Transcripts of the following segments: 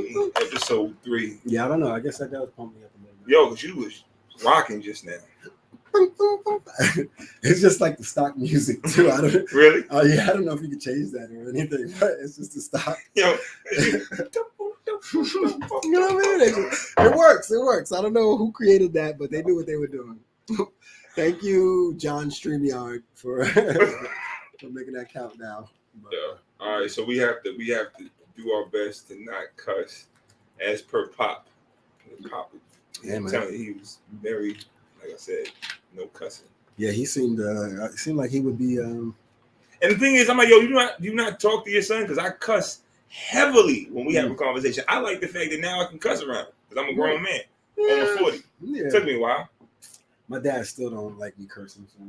in episode 3. Yeah, I don't know. I guess that does pump me up a little bit. Yo, because you was rocking just now. It's just like the stock music too. I don't Really? Oh yeah, I don't know if you can change that or anything, but it's just the stock. Yo. You know what I mean? It works. It works. I don't know who created that, but they knew what they were doing. Thank you, John StreamYard, for making that count now. But, yeah. All right, so we have to do our best to not cuss, as per Pop. Pop, yeah, man. telling you, he was very, like I said, no cussing. Yeah, he seemed like he would be. And the thing is, I'm like, yo, you not talk to your son, because I cuss heavily when we have a conversation. I like the fact that now I can cuss around because I'm a grown man. I'm 40. Yeah. It took me a while. My dad still don't like me cursing, so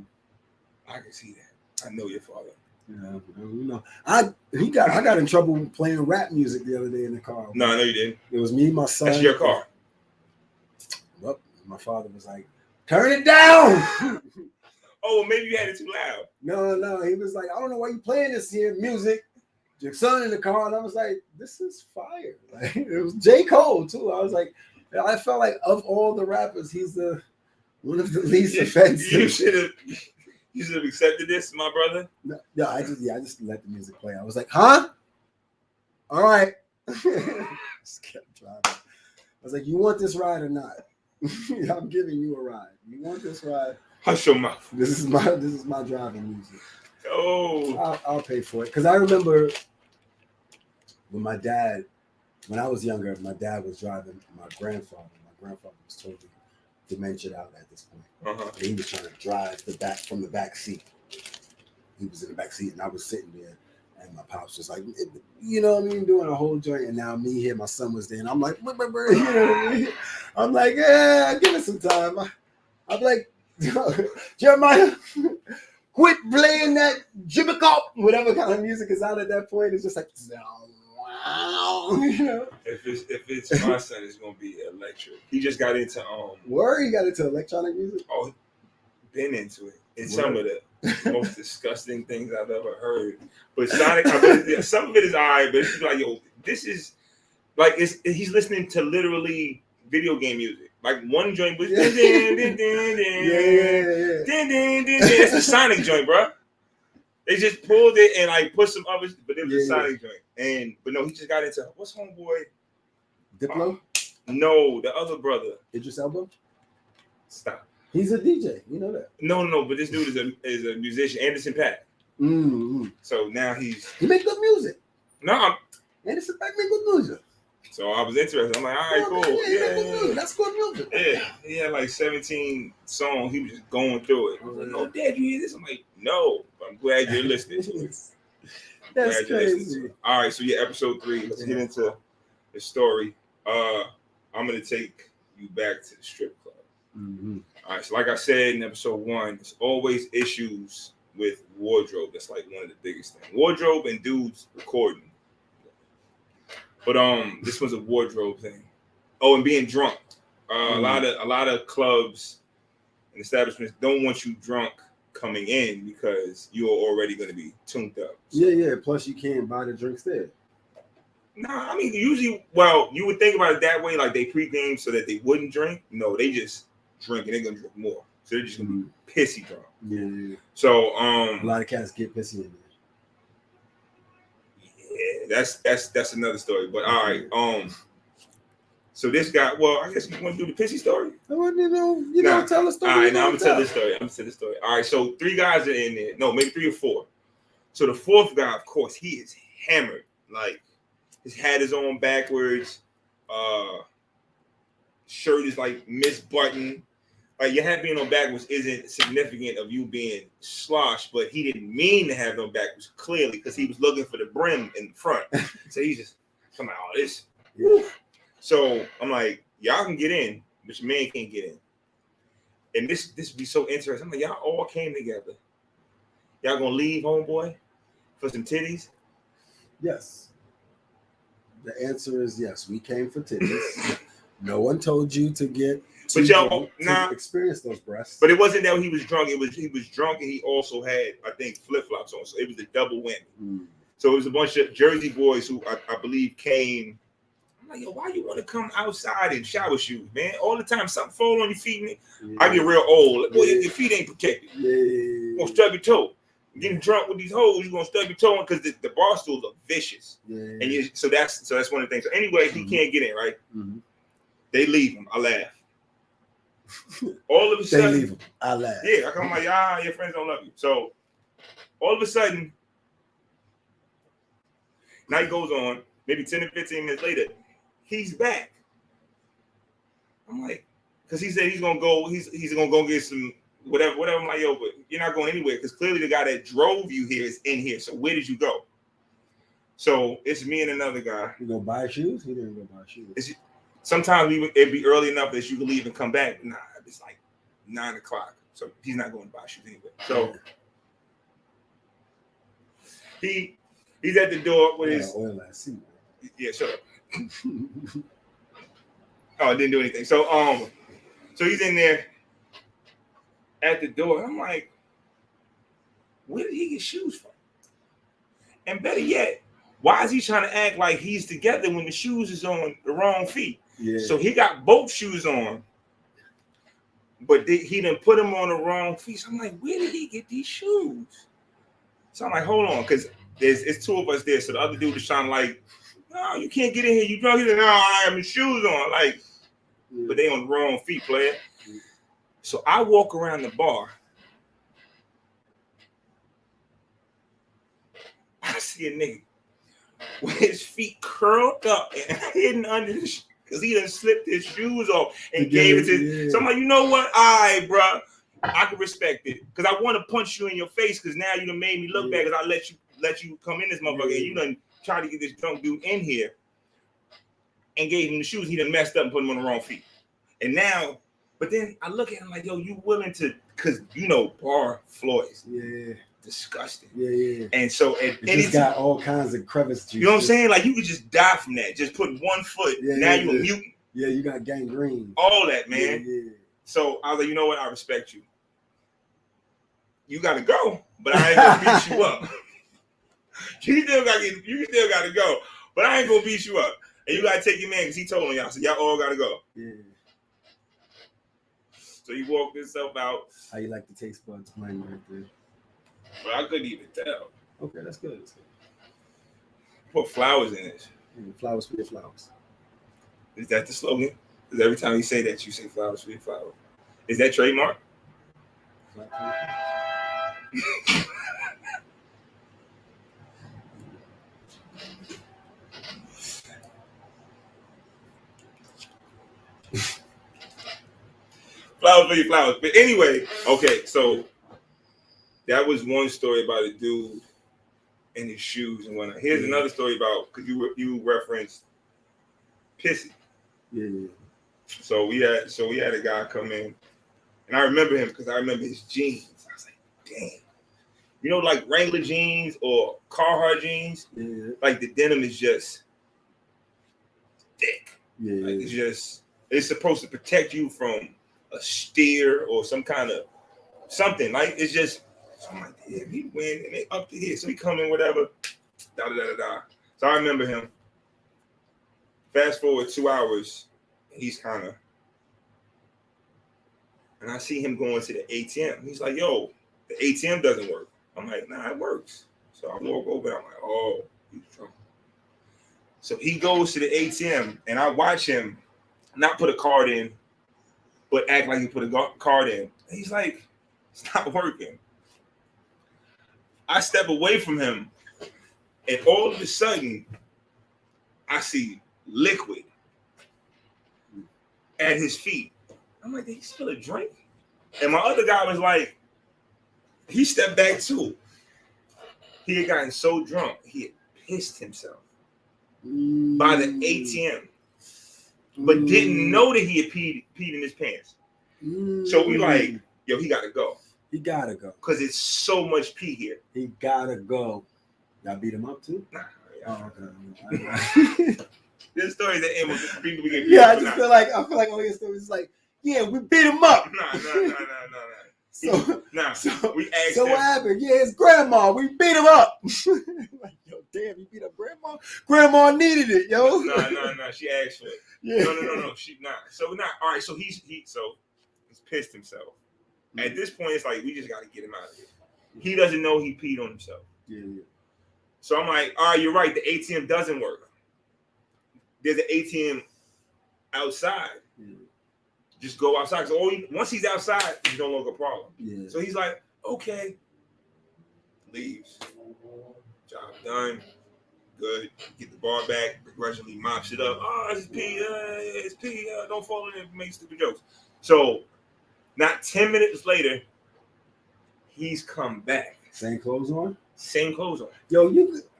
I can see that. I know your father. Yeah, you know, I got in trouble playing rap music the other day in the car. No, I know you didn't. It was me, my son. That's your car. Well, my father was like, "Turn it down." Oh, well, maybe you had it too loud. No, he was like, "I don't know why you playing this here music." Your son in the car, and I was like, "This is fire!" Like, it was J. Cole too. I was like, I felt like of all the rappers, he's the one of the least offensive. You should have accepted this, my brother. No, I just let the music play. I was like, "Huh? All right." Just kept driving. I was like, "You want this ride or not?" I'm giving you a ride. You want this ride? Hush your mouth. This is my driving music. Oh, I'll pay for it, because I remember when I was younger, my dad was driving my grandfather. My grandfather was totally dementia out at this point. Uh-huh. He was trying to drive from the back seat. He was in the back seat, and I was sitting there, and my pops was like, you know what I mean, doing a whole joint, and now me here, my son was there, and I'm like, you know what I mean? I'm like, yeah, give it some time. I'm like, Jeremiah, quit playing that jibber-cop, whatever kind of music is out at that point. It's just like, wow, you know. If it's my son, it's gonna be electric. He just got into He got into electronic music. Oh, been into it. It's some of the most disgusting things I've ever heard. But Sonic, some of it is alright, but it's like, yo, this is like he's listening to literally video game music. Like one joint was it's the Sonic joint, bro. They just pulled it and like put some others, but it was a Sonic joint. But no, he just got into what's homeboy? Diplo? No, the other brother. Idris Elba? Stop. He's a DJ. You know that. No, but this dude is a musician, Anderson .Paak. Mm-hmm. So now he make good music. No, Anderson .Paak make good music. So I was interested. I'm like, all right, cool. Yeah, that's good music. Yeah, he had like 17 songs. He was just going through it. I was like, "Oh, Dad, you hear this?" I'm like, "No." But I'm glad you're listening to it. That's crazy. All right, so yeah, episode 3. Let's get into the story. I'm gonna take you back to the strip club. Mm-hmm. All right, so like I said in episode 1, there's always issues with wardrobe. That's like one of the biggest things. Wardrobe and dudes recording. But this was a wardrobe thing. Oh, and being drunk. A lot of clubs and establishments don't want you drunk coming in because you're already going to be tuned up. So. Yeah. Plus, you can't buy the drinks there. Nah, I mean, usually, well, you would think about it that way, like they pregame so that they wouldn't drink. No, they just drink and they're going to drink more. So they're just going to be pissy drunk. Yeah. So a lot of cats get pissy in there. Yeah, that's another story. But all right, so this guy. Well, I guess you want to do the pissy story. I want to know. Tell a story. All right, now I'm gonna tell this story. All right, so 3 guys are in there. No, maybe 3 or 4. So the 4th guy, of course, he is hammered. Like his hat is on backwards. Shirt is like misbuttoned. Like your hat being on backwards isn't significant of you being sloshed, but he didn't mean to have no backwards clearly because he was looking for the brim in the front. So he just come out this. Yeah. So I'm like, y'all can get in, but your man can't get in. And this would be so interesting. I'm like, y'all all came together. Y'all gonna leave, homeboy, for some titties? Yes. The answer is yes. We came for titties. No one told you to get. But y'all, experience those breasts. But it wasn't that he was drunk. He was drunk, and he also had, I think, flip flops on. So it was a double whammy. So it was a bunch of Jersey boys who I believe came I'm like, yo, why you want to come outside in shower shoes, man? All the time, something fall on your feet. I get real old. Boy, your feet ain't protected. You're gonna stub your toe. Getting drunk with these hoes, you're gonna stub your toe because the bar stools are vicious. And so that's one of the things. So anyway, he can't get in, right? They leave him. I laugh. All of a sudden, they leave him. I laugh. Yeah, I'm like, your friends don't love you. So all of a sudden, night goes on, maybe 10 to 15 minutes later, he's back. I'm like, because he said he's gonna go get some whatever. I'm like, yo, but you're not going anywhere because clearly the guy that drove you here is in here. So where did you go? So it's me and another guy. You go buy shoes? He didn't go buy shoes. Sometimes it'd be early enough that you can leave and come back. Nah, it's like 9 o'clock. So he's not going to buy shoes anyway. So he's at the door with his oil I see. Yeah, shut up. Oh, it didn't do anything. So he's in there at the door. I'm like, where did he get shoes from? And better yet, why is he trying to act like he's together when the shoes is on the wrong feet? Yeah. So he got both shoes on, but he didn't put them on the wrong feet. So I'm like, where did he get these shoes? So I'm like, hold on, because it's two of us there. So the other dude is trying to like, no, you can't get in here. You drunk? He's like, no, I have my shoes on. Like, but they on the wrong feet, player. So I walk around the bar. I see a nigga with his feet curled up and hidden under the because he done slipped his shoes off and gave it to. So I'm like, you know what? All right, bro. I can respect it because I want to punch you in your face because now you done made me look bad because I let you come in this motherfucker and you done try to get this drunk dude in here and gave him the shoes. He done messed up and put them on the wrong feet. And now, but then I look at him like, yo, you willing to, because you know, bar floors. Yeah. Disgusting. Yeah. And so it's got all kinds of crevices. You know what I'm saying? Like you could just die from that. Just put one foot. Now you a mutant. Yeah, you got gangrene. All that, man. Yeah. So I was like, you know what? I respect you. You gotta go, but I ain't gonna beat you up. You still gotta go, but I ain't gonna beat you up. And you gotta take your man because he told me y'all. So y'all all gotta go. Yeah. So he walked himself out. How you like the taste buds playing right there? Well, I couldn't even tell. Okay, that's good. Put flowers in it. Flowers for your flowers. Is that the slogan? Because every time you say that, you say flowers for your flowers. Is that trademark? Flowers for your flowers. But anyway, okay, so that was one story about a dude and his shoes and whatnot. Here's another story about, because you referenced pissy. Yeah. So we had a guy come in, and I remember him because I remember his jeans. I was like, damn. You know, like Wrangler jeans or Carhartt jeans, like the denim is just thick. Yeah. Like it's supposed to protect you from a steer or some kind of something. Like it's just, so I'm like, damn, he went and they up to here. So he come in, whatever, da. So I remember him. Fast forward 2 hours, he's kind of, and I see him going to the ATM. He's like, yo, the ATM doesn't work. I'm like, nah, it works. So I walk over and I'm like, oh, he's drunk. So he goes to the ATM and I watch him not put a card in, but act like he put a card in. And he's like, it's not working. I step away from him and all of a sudden I see liquid at his feet. I'm like, did he spill a drink? And my other guy was like, he stepped back too. He had gotten so drunk, he had pissed himself by the ATM, but didn't know that he had peed in his pants. So we like, yo, he gotta go. He gotta go. Because it's so much pee here. He gotta go. Y'all beat him up too? Nah. Oh, okay. This story that end with people we get I feel like all your stories is like, yeah, we beat him up. Nah. So we asked so him. what happened? Yeah, it's grandma. We beat him up. Like, yo, damn, you beat up grandma? Grandma needed it, yo. Nah. She asked for it. Yeah. No. She not. So not. All right. So he's pissed himself. At this point, it's like we just got to get him out of here. He doesn't know he peed on himself. Yeah. So I'm like, all right, you're right. The ATM doesn't work. There's an ATM outside. Yeah. Just go outside. So once he's outside, he's no longer a problem. Yeah. So he's like, okay. Leaves. Job done. Good. Get the bar back. Begrudgingly mops it up. Oh, it's pee. Don't fall in it. Make stupid jokes. So, not 10 minutes later, he's come back. Same clothes on? Same clothes on. Yo,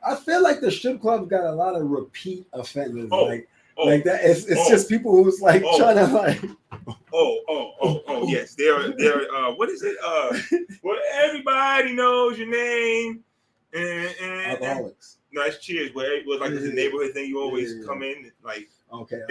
I feel like the strip club got a lot of repeat offenders. Like that. It's just people who's like trying to like. Yes. They're what is it? Well, everybody knows your name. And Alcoholics. No, that's Cheers. Where it was like it's a neighborhood thing. You always come in like. Okay.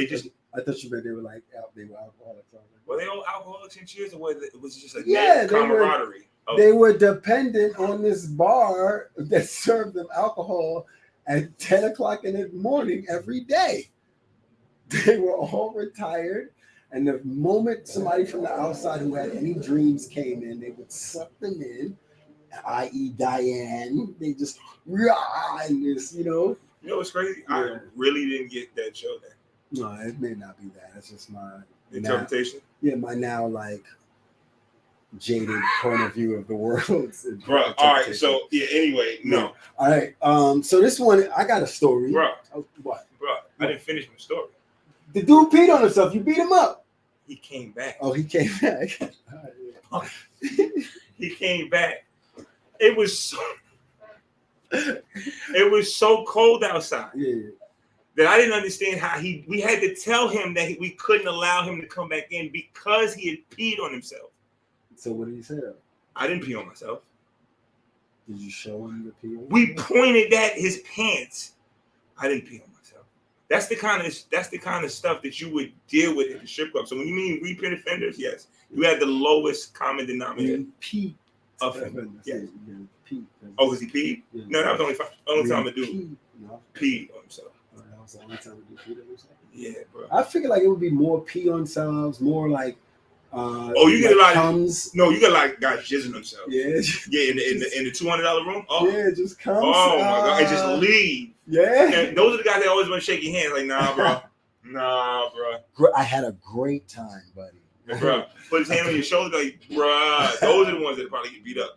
I thought you meant they were like they were alcoholics. Were they all alcoholics in Cheers, or was it just like camaraderie? They were dependent on this bar that served them alcohol at 10 o'clock in the morning every day. They were all retired, and the moment somebody from the outside who had any dreams came in, they would suck them in, i.e. Diane. They just and this, You know what's crazy? Yeah. I really didn't get that show then. No, it may not be that. It's just my interpretation. My now like jaded point of view of the world. Bro, all right. So anyway, no. All right. So this one, I got a story. Bro. What? Bro, I didn't finish my story. The dude peed on himself. You beat him up. He came back. Oh, he came back. He came back. It was so cold outside. Yeah. That I didn't understand how we had to tell him that we couldn't allow him to come back in because he had peed on himself. So what did he say? I didn't pee on myself. Did you show him the pee? We pointed at his pants. I didn't pee on myself. That's the kind of stuff that you would deal with at the strip club. So when you mean repeat offenders, yes, you had the lowest common denominator. Pee offender. Yes. Pee. Oh, because he peed? Yeah. No, that was the only time a dude peed on himself. That was the only time a dude peed on himself. Yeah, bro. I figure like it would be more pee on themselves, more like. You get like comes. No, you get like guys jizzing themselves. Yeah, in the $200 room. Oh. Yeah, just comes. Oh my god, and just leave. Yeah, and those are the guys that always want to shake your hand. Like, nah, bro. I had a great time, buddy. Bro, put his hand on your shoulder, like, bro. Those are the ones that probably get beat up.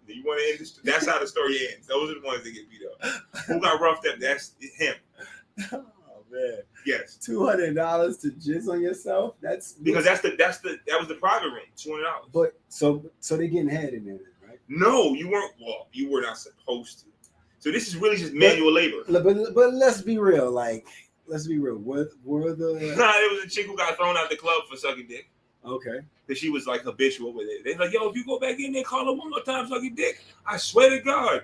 You want to end this? That's how the story ends. Those are the ones that get beat up. Who got roughed up? That's him. Man. Yes. $200 to jizz on yourself. That's because that was the private room. $200. But so they getting head in there, right? No, you weren't. Well, you were not supposed to. So this is really just manual labor. But let's be real. Like, let's be real. Were the it was a chick who got thrown out the club for sucking dick. Okay. Because she was like habitual with it. They're like, yo, if you go back in there, call her one more time, suck your dick. I swear to God.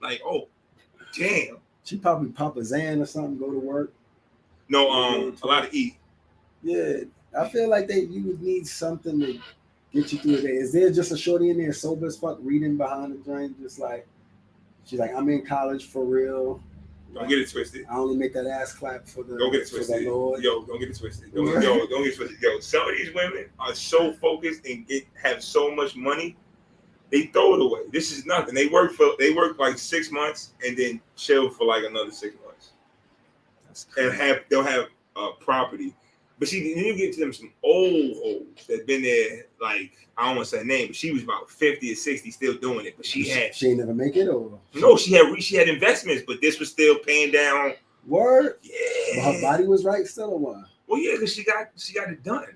Like, oh, damn. She probably pop a Zan or something, go to work. No, a lot of eat. Yeah, I feel like you would need something to get you through the day. Is there just a shorty in there sober as fuck reading behind the joint, just like she's like, I'm in college for real. Don't get it twisted. I only make that ass clap for the. Don't get it twisted. Lord. Yo, don't get it twisted. Don't get it twisted. Yo, some of these women are so focused and have so much money. They throw it away. This is nothing. They work like 6 months and then chill for like another 6 months. And they'll have property. But then you get to them some old hoes that been there, like, I don't want to say her name, but she was about 50 or 60 still doing it. But she ain't never make it, or no, she had investments, but this was still paying down. Word? Yeah. But her body was right still, or what? Well, yeah, because she got it done.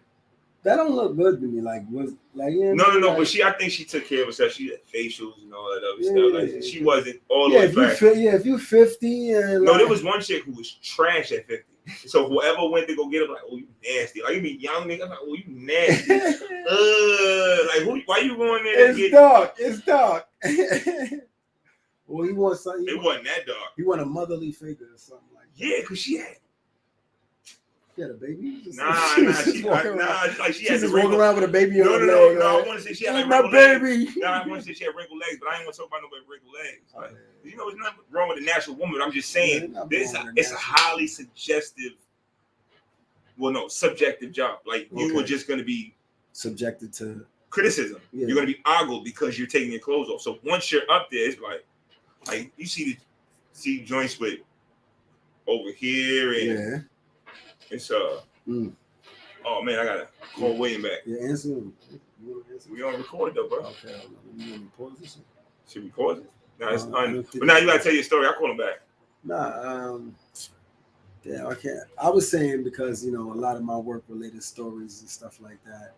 That don't look good to me. Like, was like, yeah. No. Like, but I think she took care of herself. She had facials and all that other stuff. Like, she wasn't all the way back. If you 50 and no, there was one chick who was trash at 50. So whoever went to go get her, like, oh, you nasty. Like, you be young nigga, like, oh, you nasty. Like, why you going there? It's dark. Well, he wants something. It wasn't that dark. He want a motherly figure or something like that. Yeah, because she had. She had a baby. She had just the walking around with a baby on her leg. No. I want to say she had like my wrinkled baby. legs. No, I want to say she had wrinkled legs, but I ain't want to talk about nobody with wrinkled legs. Like, you know, there's nothing wrong with a natural woman. I'm just saying it's a highly subjective job. Like you were just going to be subjected to criticism. Yeah. You're going to be ogled because you're taking your clothes off. So once you're up there, it's like you see joints with over here and it's oh man, I gotta call William back. Yeah, answer him. We on record though, bro. Okay, you want to pause this one? Should we pause it? No, it's but now you gotta tell your story. I'll call him back. Yeah, I can't. I was saying because, you know, a lot of my work-related stories and stuff like that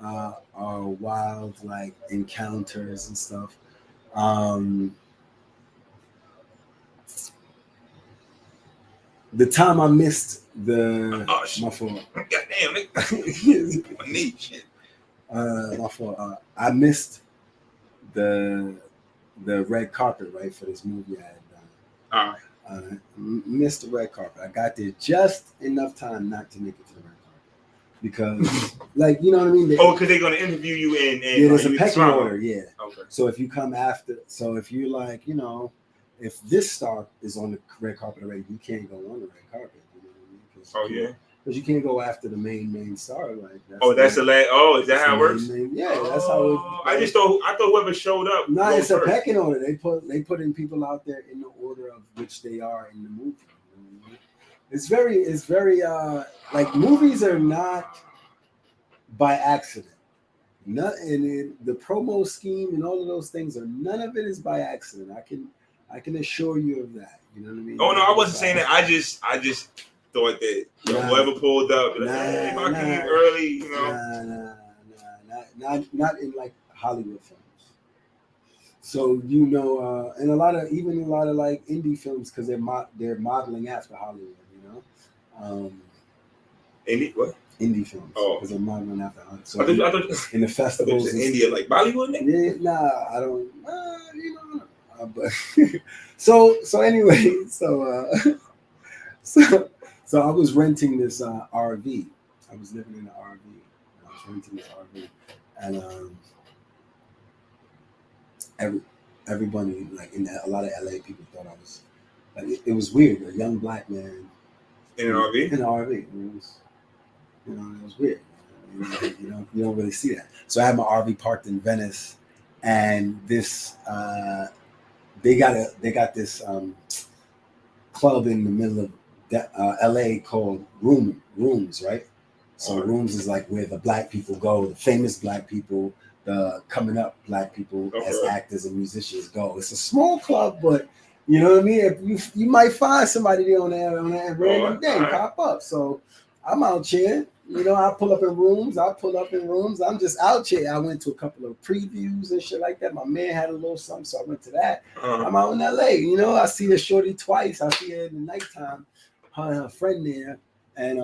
are wild, like encounters and stuff. The time I missed my fault. Goddamn, my knee, shit. My fault. I missed the red carpet, right, for this movie I had done. All right. Missed the red carpet. I got there just enough time not to make it to the red carpet because, like, you know what I mean? Because they're gonna interview you and there's a pecking order. Yeah. Okay. So if you come after, if you're like, you know, if this star is on the red carpet already, you can't go on the red carpet. You know what I mean? Because you can't go after the main star. Like that's the last. Oh, is that how it works? That's how it. I thought whoever showed up. No, it's a pecking order. They put in people out there in the order of which they are in the movie. You know? It's very like movies are not by accident. And the promo scheme and all of those things none of it is by accident. I can assure you of that. You know what I mean? Oh no, I wasn't saying that. I just thought that whoever pulled up, hey, if I can leave early, you know. Not in like Hollywood films. So you know, and a lot of like indie films because they're modeling after Hollywood. You know. Indie what? Indie films. Oh, because they're modeling after Hollywood. So I thought in the festivals, in India like Bollywood. Yeah, nah, I don't. You know. But so anyway, so I was renting this RV. I was living in an RV. I was renting this RV, and everybody like a lot of LA people thought I was like it was weird. A young black man in an RV. In an RV. It was weird. You don't really see that. So I had my RV parked in Venice, and this. They got this club in the middle of LA called Rooms, right? So Rooms is like where the black people go, the famous black people, the coming up black people as actors and musicians go. It's a small club, but you know what I mean? If you might find somebody there on that random day pop up. So I'm out here. You know, I pull up in rooms. I'm just out here. I went to a couple of previews and shit like that. My man had a little something, so I went to that. I'm out in LA. You know, I see the shorty twice. I see her in the nighttime. Her and her friend there. And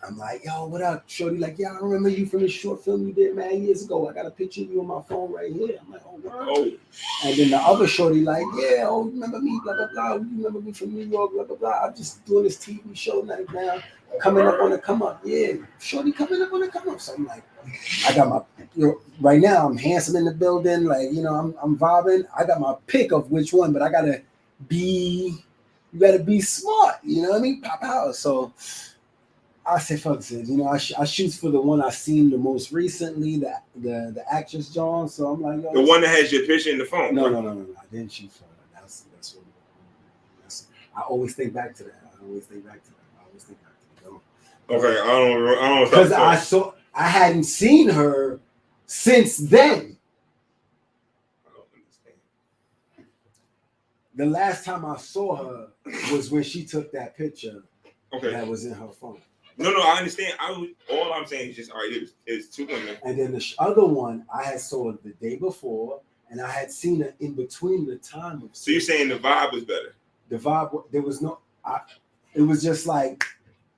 I'm like, yo, what up, shorty? Like, yeah, I remember you from this short film you did, man, years ago. I got a picture of you on my phone right here. I'm like, oh, word. And then the other shorty like, yeah, oh, you remember me, blah, blah, blah. You remember me from New York, blah, blah, blah. I'm just doing this TV show now. Coming up on the come up. Yeah, shorty coming up on the come up. So I'm like, I got my, right now I'm handsome in the building. Like, you know, I'm vibing. I got my pick of which one, but you gotta be smart. You know what I mean? Pop out. So I said, fuck this. You know, I shoot for the one I seen the most recently, the actress John. So I'm like, yo, the one that has your picture in the phone. No. I didn't shoot for her. That's what I always think back to that. Okay, I don't. Because I hadn't seen her since then. I don't understand. The last time I saw her was when she took that picture. Okay. That was in her phone. No, I understand. All I'm saying is just all right. It's two women. And then the other one I had saw the day before, and I had seen her in between the time. So you're saying the vibe was better? The vibe, there was no. It was just like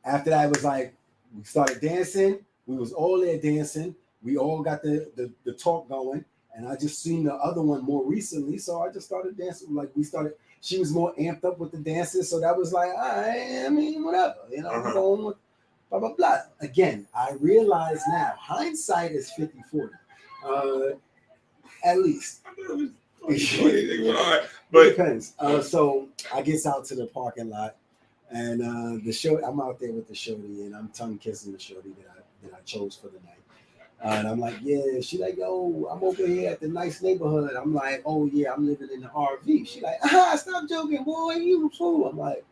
after that. It was like we started dancing. We was all there dancing. We all got the talk going, and I just seen the other one more recently, so I just started dancing. Like she was more amped up with the dances, so that was like, all right, I mean, whatever, you know, I'm going with blah blah blah. Again, I realize now, hindsight is 50-40. At least. But It depends. So I gets out to the parking lot, and I'm out there with the shorty, and I'm tongue kissing the shorty that I chose for the night. And I'm like, yeah. She like, yo, I'm over here at the nice neighborhood. I'm like, oh yeah, I'm living in the RV. She like, stop joking, boy, you fool. I'm like,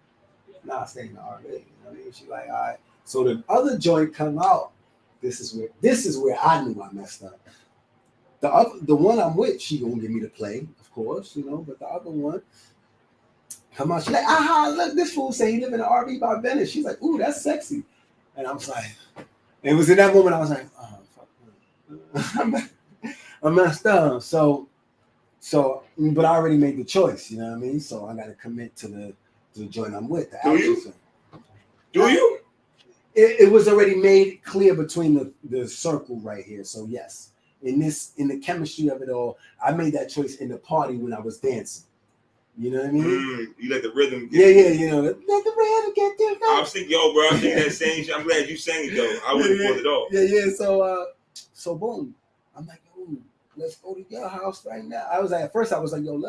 nah, stay in the RV. You know what I mean? She like, all right. So the other joint come out. This is where I knew I messed up. The one I'm with, she gonna give me the play, of course, you know. But the other one come out. She like, look, this fool say he live in an RV by Venice. She's like, ooh, that's sexy. And I was like, it was in that moment I was like, oh fuck, I messed up. So, but I already made the choice, you know what I mean? So I got to commit to the joint I'm with. Do you? It was already made clear between the circle right here. So yes, in the chemistry of it all, I made that choice in the party when I was dancing. You know what I mean? You let the rhythm get you know, let the rhythm get there. I was thinking, bro, I was thinking that same shit. I'm glad you sang it though. I wouldn't pull it off. So boom. I'm like, yo, let's go to your house right now. At first I was like, yo,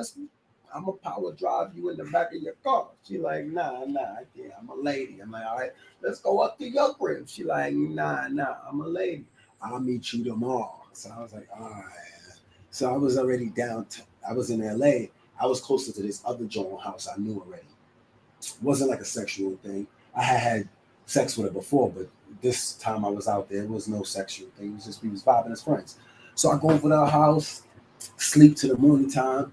I'm gonna power drive you in the back of your car. She like, nah, I can't. I'm a lady. I'm like, all right, let's go up to your crib. She like, nah, I'm a lady. I'll meet you tomorrow. So I was like, all right. So I was already I was in LA. I was closer to this other joint house I knew already. It wasn't like a sexual thing. I had sex with her before, but this time I was out there, it was no sexual thing. It was just we was vibing as friends. So I go over to her house, sleep to the morning time.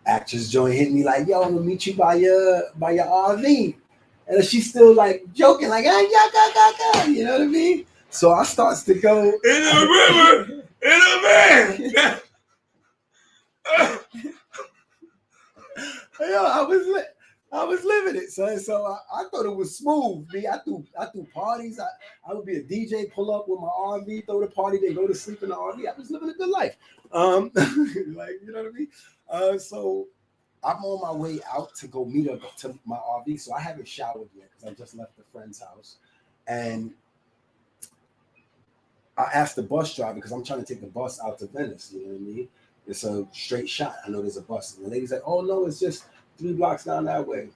Actress joint hit me like, yo, I'm gonna meet you by your RV. And she's still like joking, like, you know what I mean? So I starts to go in the river, in a van. Yo, I was living it, son. So I thought it was smooth. Me, I threw parties. I would be a DJ, pull up with my RV, throw the party, then go to sleep in the RV. I was living a good life. Like, you know what I mean? So I'm on my way out to go meet up to my RV. So I haven't showered yet because I just left a friend's house. And I asked the bus driver because I'm trying to take the bus out to Venice. You know what I mean? It's a straight shot. I know there's a bus. And the lady's like, oh, no, it's just 3 blocks down that way.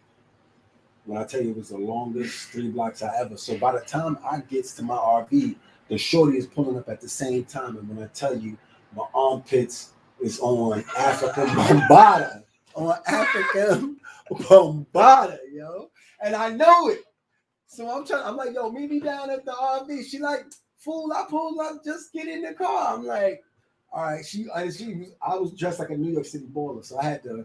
When I tell you it was the longest 3 blocks I ever. So by the time I gets to my RV, the shorty is pulling up at the same time. And when I tell you, my armpits is on African Bombada. Yo. And I know it. So I'm like, yo, meet me down at the RV. She like, fool, I pulled up, just get in the car. I'm like, all right. I was dressed like a New York City baller, so I had the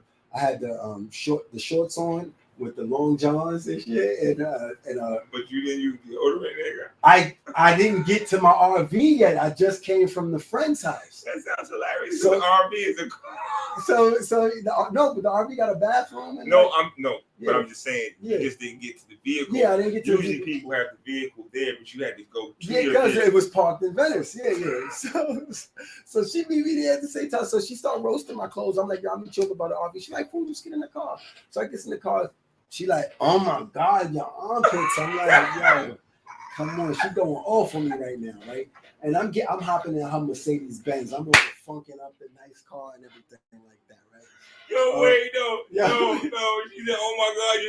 shorts on with the long johns and shit, But you didn't use deodorant, nigga. I didn't get to my RV yet. I just came from the friend's house. That sounds hilarious. So the RV is a car. But the RV got a bathroom. And but I'm just saying, you just didn't get to the vehicle. Yeah, I didn't get to Usually people have the vehicle there, but you had to go to your because vehicle. It was parked in Venice. So she meet me there at the same time. So she started roasting my clothes. I'm like, yo, I'm joking about the RV. She's like, fool, just get in the car. So I get in the car. She like, oh my God, your armpits. I'm like, yo, come on. She going off on me right now, right? And I'm hopping in her Mercedes Benz. I'm over funking up the nice car and everything like that, right? No. She said, oh my God.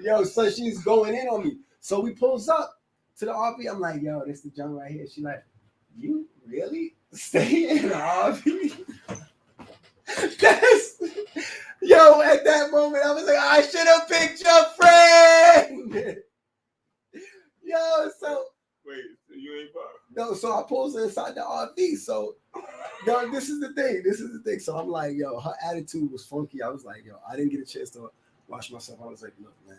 Yo, so she's going in on me. So we pulls up to the RV. I'm like, yo, this the junk right here. She like, you really stay in the RV? Yo, at that moment, I was like, I should have picked your friend. Yo, so. Wait, so you ain't far? No, so I pulls her inside the RV. So, yo, this is the thing. So I'm like, yo, her attitude was funky. I was like, yo, I didn't get a chance to wash myself. I was like, look, man,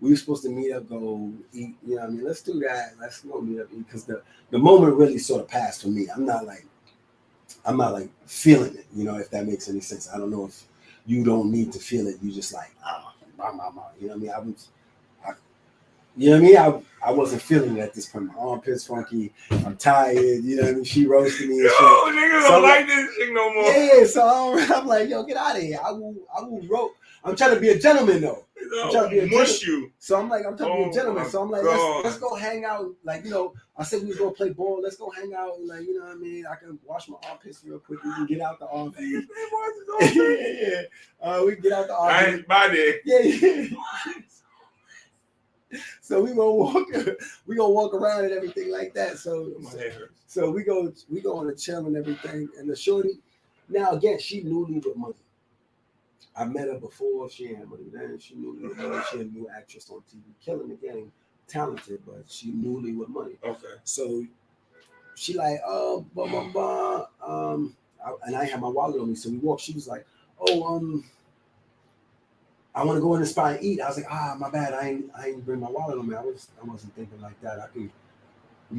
we were supposed to meet up, go eat. You know what I mean? Let's do that. Let's go meet up, eat. Because the moment really sort of passed for me. I'm not like feeling it, you know, if that makes any sense. I don't know if you don't need to feel it. You just like, you know what I mean? I I wasn't feeling it at this point. My armpits funky. I'm tired. You know what I mean? She roasted me and Yo, shit. niggas So don't like this shit no more. Yeah, so I'm like, yo, get out of here. I will rope. I'm trying to be a gentleman though. I'm trying to be a mush gentleman. you. So I'm like, I'm trying to be a gentleman. So I'm like, let's go hang out. Like, you know, I said we was gonna play ball. Let's go hang out. Like, you know what I mean? I can wash my armpits real quick. We can get out the RV. Yeah. We can get out the RV. I ain't by there. Yeah. So we gonna walk around and everything like that. So we go on a chill and everything. And the shorty, now again, she newly with money. I met her before. She had money then. She newly with money. She a new actress on TV, killing the game, talented, but she newly with money. Okay. So she like, oh, blah blah blah. And I had my wallet on me, so we walked. She was like, oh, I want to go in the spot and eat. I was like, my bad. I ain't bring my wallet on me. I wasn't thinking like that. You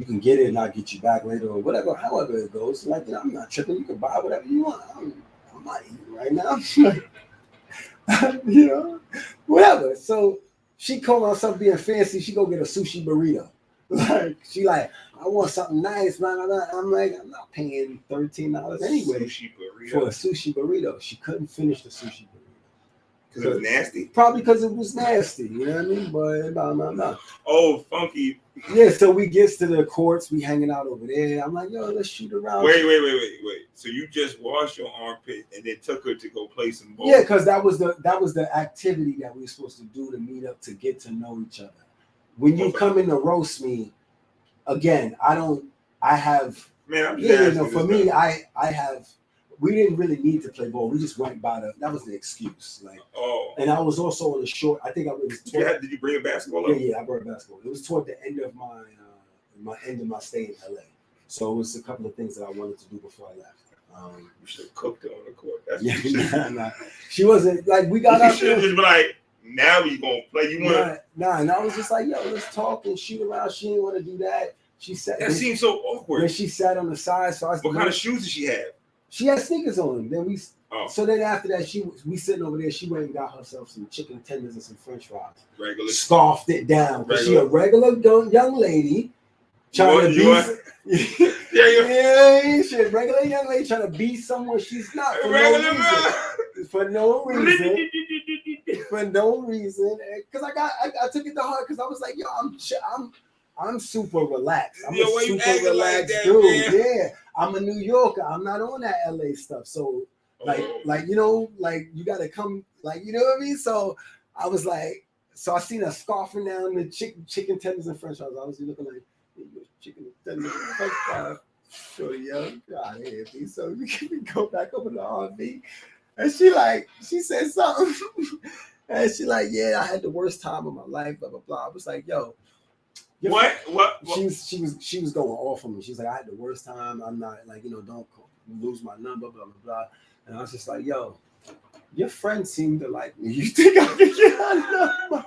can get it and I'll get you back later or whatever. However it goes, like, you know, I'm not tripping. You can buy whatever you want. I'm not eating right now. You know, whatever. So she called herself being fancy. She go get a sushi burrito. Like she like, I want something nice, man. I'm like, I'm not paying $13 anyway for a sushi burrito. She couldn't finish the sushi burrito. Because it was nasty? Probably because it was nasty, you know what I mean? But no. Oh, funky. Yeah, so we gets to the courts, we hanging out over there. I'm like, yo, let's shoot around. Wait. So you just washed your armpit and then took her to go play some ball? Yeah, because that was the activity that we were supposed to do to meet up to get to know each other. When you come in to roast me, again, for me, I have. We didn't really need to play ball. We just went by that was the excuse. Like, and I was also on the short. I think I was. Did you bring a basketball? Yeah, I brought a basketball. It was toward the end of my stay in LA. So it was a couple of things that I wanted to do before I left. You should have cooked her on the court. That's nah. She wasn't like we got up. You should have just been like, now we gonna play. You want? Nah. And I was just like, yo, let's talk and shoot around. She didn't want to do that. She sat. That seems so awkward. Then she sat on the side. So what kind of shoes did she have? She had sneakers on. Then so then after that, we sitting over there. She went and got herself some chicken tenders and some French fries. Regular. Scarfed it down. She a regular young lady trying to be. Shit. Regular young lady trying to be someone she's not for no reason. For no reason. Because I took it to heart because I was like, yo, I'm super relaxed. I'm a super relaxed dude. Man. Yeah, I'm a New Yorker. I'm not on that LA stuff. So like you know, like you gotta come, like you know what I mean. So I was like, so I seen her scarfing down the chicken tenders and French fries. I was looking like chicken tenders and French fries. So yeah, God, hey, so we can go back over to the RV, and she said something, and she like, yeah, I had the worst time of my life, blah blah blah. I was like, yo. What? She was going off on me. She's like, I had the worst time. I'm not like, you know, don't lose my number, blah blah blah. And I was just like, yo, your friend seemed to like me. You think I can get her number?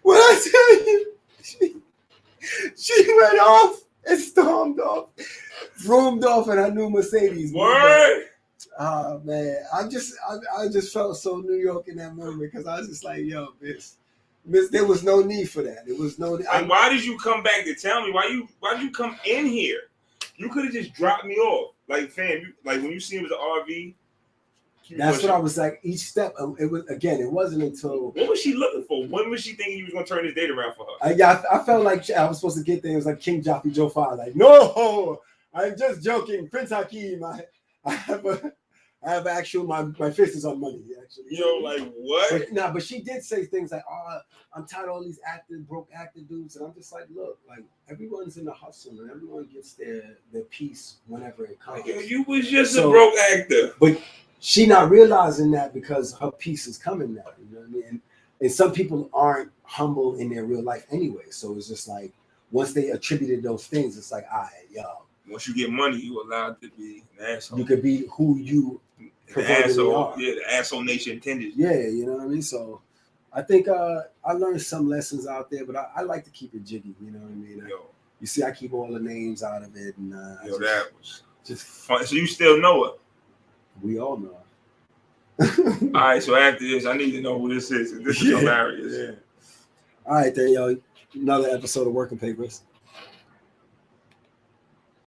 When I tell you, she went off and stormed off, zoomed off in her new Mercedes. Word. Oh man, I just felt so New York in that moment because I was just like, yo, miss, there was no need for that. There was no. Like, why did you come back to tell me? Why did you come in here? You could have just dropped me off. Like, fam, like when you see him with the RV. That's what I was like. Each step, it wasn't until. What was she looking for? When was she thinking you was gonna turn this date around for her? I felt like I was supposed to get there. It was like King Joffrey Joe 5. Like, no, I'm just joking, Prince Hakeem. I have actual my fist is on money actually. Yo, like what? But she did say things like, "Oh, I'm tired of all these broke actor dudes," and I'm just like, look, like everyone's in the hustle and everyone gets their piece whenever it comes. Yo, you was just a broke actor, but she not realizing that because her piece is coming now. You know what I mean? And some people aren't humble in their real life anyway, so it's just like once they attributed those things, it's like, all right, yo. Once you get money, you allowed to be an asshole. You could be who you asshole. Yeah, the asshole nature intended. Yeah, you know what I mean? So I think I learned some lessons out there, but I like to keep it jiggy, you know what I mean? You see, I keep all the names out of it. And that was just fun. So you still know it? We all know All right, so after this, I need to know who this is. This is hilarious. Yeah. All right, there, yo. Another episode of Working Papers.